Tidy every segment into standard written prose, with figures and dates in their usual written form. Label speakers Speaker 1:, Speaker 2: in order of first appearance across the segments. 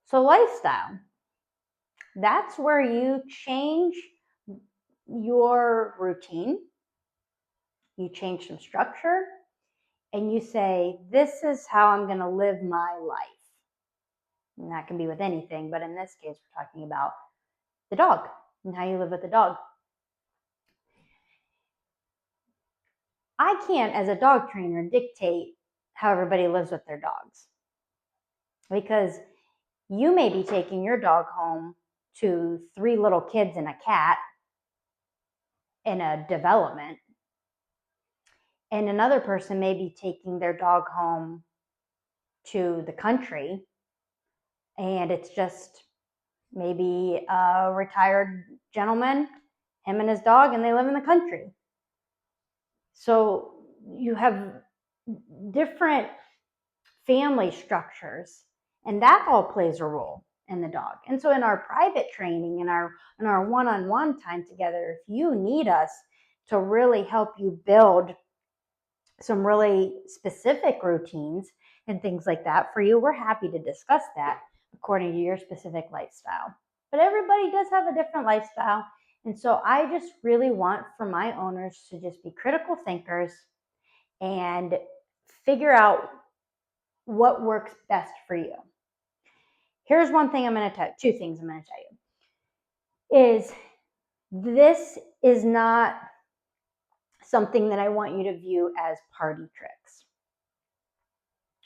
Speaker 1: So lifestyle, that's where you change your routine, you change some structure, and you say, this is how I'm going to live my life. And that can be with anything, but in this case, we're talking about the dog and how you live with the dog. I can't, as a dog trainer, dictate how everybody lives with their dogs, because you may be taking your dog home to 3 little kids and a cat in a development, and another person may be taking their dog home to the country, and it's just maybe a retired gentleman, him and his dog, and they live in the country. So you have different family structures, and that all plays a role in the dog. And so in our private training, in our one-on-one time together, if you need us to really help you build some really specific routines and things like that for you, we're happy to discuss that according to your specific lifestyle. But everybody does have a different lifestyle. And so I just really want for my owners to just be critical thinkers and figure out what works best for you. Here's one thing I'm going to tell you, 2 things I'm going to tell you, is this is not something that I want you to view as party tricks.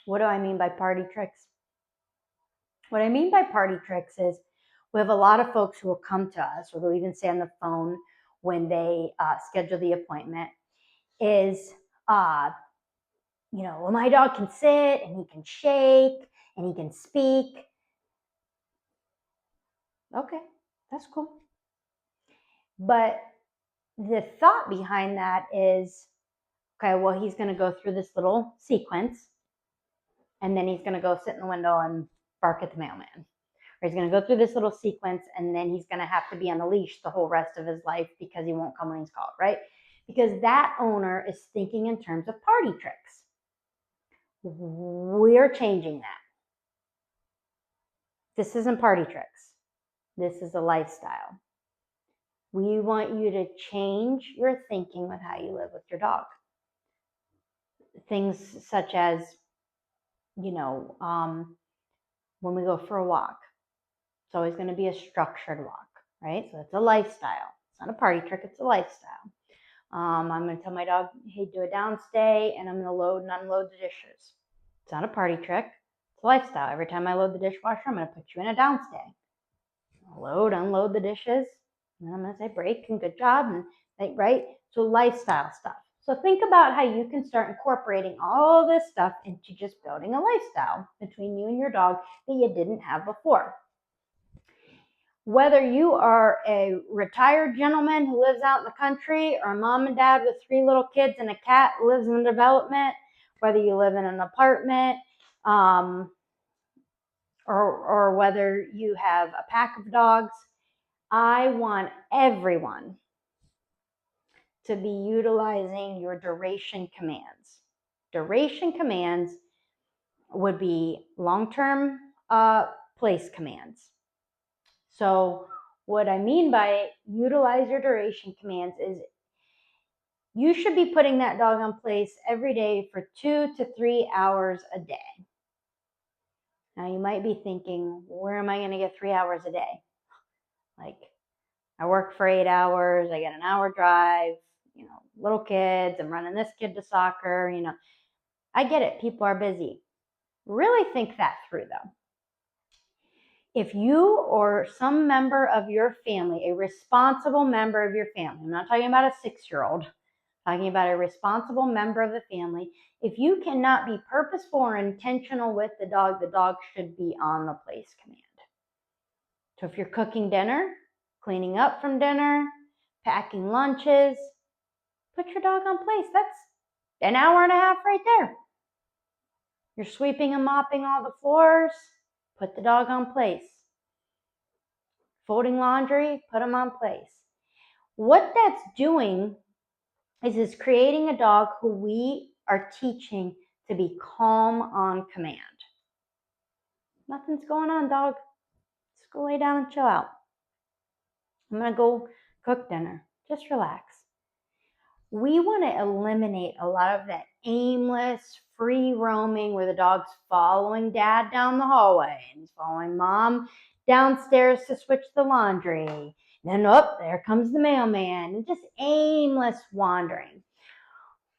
Speaker 1: What do I mean by party tricks? What I mean by party tricks is we have a lot of folks who will come to us, or they'll even say on the phone when they schedule the appointment, is, well, my dog can sit and he can shake and he can speak. Okay, that's cool. But the thought behind that is, okay, well, he's going to go through this little sequence, and then he's going to go sit in the window and bark at the mailman. Or he's going to go through this little sequence, and then he's going to have to be on a leash the whole rest of his life because he won't come when he's called, right? Because that owner is thinking in terms of party tricks. We're changing that. This isn't party tricks. This is a lifestyle. We want you to change your thinking with how you live with your dog. Things such as, when we go for a walk, it's always going to be a structured walk, right? So it's a lifestyle. It's not a party trick, it's a lifestyle. I'm going to tell my dog, hey, do a downstay, and I'm going to load and unload the dishes. It's not a party trick, it's a lifestyle. Every time I load the dishwasher, I'm going to put you in a downstay. Load, unload the dishes, and then I'm going to say break and good job, and right? So lifestyle stuff. So think about how you can start incorporating all this stuff into just building a lifestyle between you and your dog that you didn't have before. Whether you are a retired gentleman who lives out in the country, or a mom and dad with 3 little kids and a cat who lives in a development, whether you live in an apartment, or whether you have a pack of dogs, I want everyone to be utilizing your duration commands. Duration commands would be long-term place commands. So what I mean by utilize your duration commands is you should be putting that dog on place every day for 2 to 3 hours a day. Now you might be thinking, where am I going to get 3 hours a day? Like, I work for 8 hours, I get an hour drive, little kids, I'm running this kid to soccer, I get it, people are busy. Really think that through though. If you or some member of your family, a responsible member of your family, I'm not talking about a 6-year-old, I'm talking about a responsible member of the family, if you cannot be purposeful or intentional with the dog should be on the place command. So if you're cooking dinner, cleaning up from dinner, packing lunches, put your dog on place. That's an hour and a half right there. You're sweeping and mopping all the floors, put the dog on place. Folding laundry, put him on place. What that's doing is creating a dog who we are teaching to be calm on command. Nothing's going on, dog. Just go lay down and chill out. I'm going to go cook dinner. Just relax. We want to eliminate a lot of that aimless, free roaming where the dog's following dad down the hallway and he's following mom downstairs to switch the laundry. And then, oh, there comes the mailman. And just aimless wandering.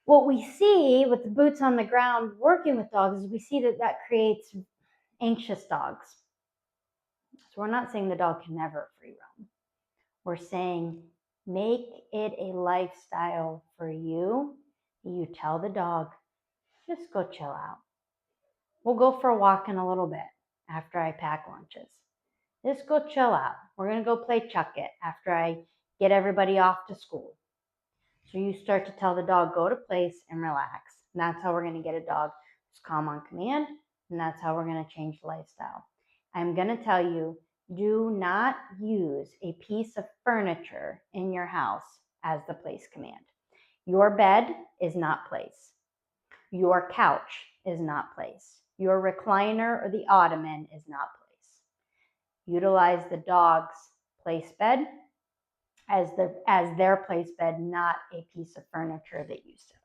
Speaker 1: What we see with the boots on the ground working with dogs is we see that creates anxious dogs. So we're not saying the dog can never free roam. We're saying make it a lifestyle for you. You tell the dog, just go chill out. We'll go for a walk in a little bit after I pack lunches. Just go chill out. We're going to go play Chuck It after I get everybody off to school. So you start to tell the dog, go to place and relax. And that's how we're going to get a dog who's calm on command. And that's how we're going to change the lifestyle. I'm going to tell you, do not use a piece of furniture in your house as the place command. Your bed is not place. Your couch is not place. Your recliner or the ottoman is not place. Utilize the dog's place bed as their place bed, not a piece of furniture that you sit